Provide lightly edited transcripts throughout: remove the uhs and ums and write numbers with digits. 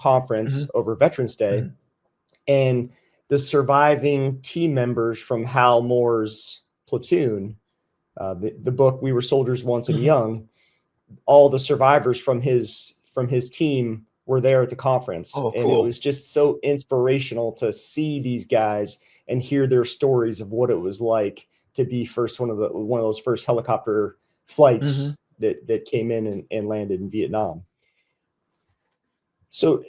conference Mhm. over Veterans Day, Mhm. and the surviving team members from Hal Moore's platoon, the book We Were Soldiers Once and Mhm. Young, all the survivors from his team were there at the conference. Oh, And it cool. was just so inspirational to see these guys and hear their stories of what it was like to be one of those first helicopter Mhm. flights that came in and landed in Vietnam. So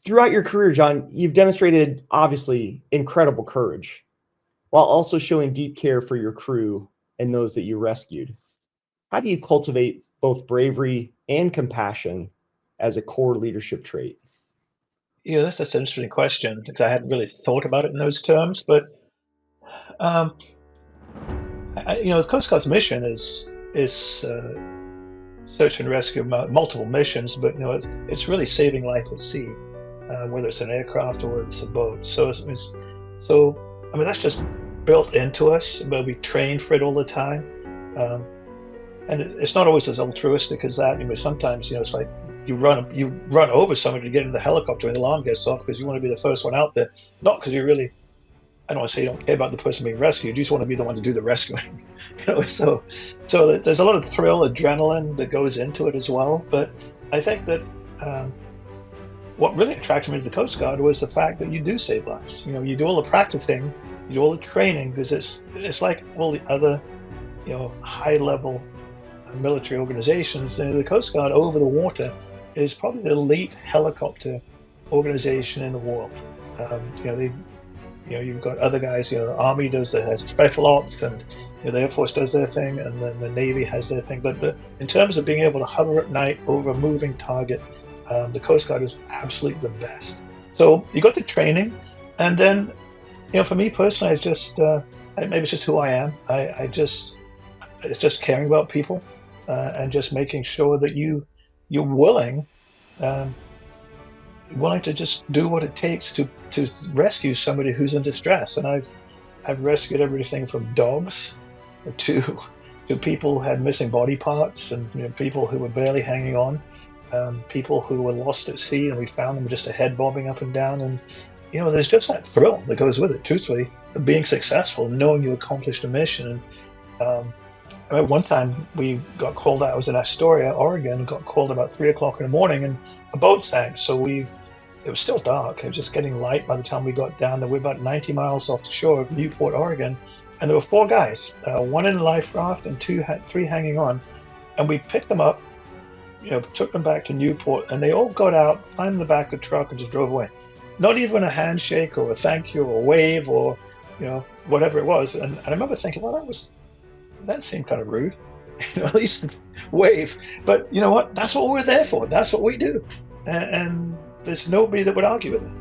throughout your career, John, you've demonstrated obviously incredible courage while also showing deep care for your crew and those that you rescued. How do you cultivate both bravery and compassion as a core leadership trait? Yeah, that's an interesting question because I hadn't really thought about it in those terms. But um, the Coast Guard's mission is search and rescue, multiple missions, but it's really saving life at sea, whether it's an aircraft or whether it's a boat. So I mean that's just built into us. But we train for it all the time, um, and it's not always as altruistic as that. Sometimes it's like you run over somebody to get in the helicopter and the alarm gets off because you want to be the first one out there, not because you really. I don't want to say you don't care about the person being rescued. You just want to be the one to do the rescuing. So there's a lot of thrill, adrenaline that goes into it as well. But I think that um, what really attracted me to the Coast Guard was the fact that you do save lives. You do all the practicing, you do all the training because it's like all the other high level military organizations. The Coast Guard over the water is probably the elite helicopter organization in the world. They you've got other guys, the Army has special ops, and the Air Force does their thing, and then the Navy has their thing. But in terms of being able to hover at night over a moving target, the Coast Guard is absolutely the best. So you got the training, and then, for me personally, maybe it's just who I am. It's just caring about people, and just making sure that you're um, willing to just do what it takes to rescue somebody who's in distress. And I've rescued everything from dogs to people who had missing body parts, and people who were barely hanging on, people who were lost at sea, and we found them just a head bobbing up and down. And there's just that thrill that goes with it, truthfully, of being successful, knowing you accomplished a mission. And I remember one time we got called out. I was in Astoria, Oregon, got called about 3 o'clock in the morning, and a boat sank. So it was still dark. It was just getting light by the time we got down there. We're about 90 miles off the shore of Newport, Oregon. And there were 4 guys, one in a life raft and 3 hanging on. And we picked them up, took them back to Newport, and they all got out, climbed in the back of the truck, and just drove away. Not even a handshake or a thank you or a wave or, whatever it was. And I remember thinking, well, that seemed kind of rude. At least wave. But you know what? That's what we're there for. That's what we do. And there's nobody that would argue with it.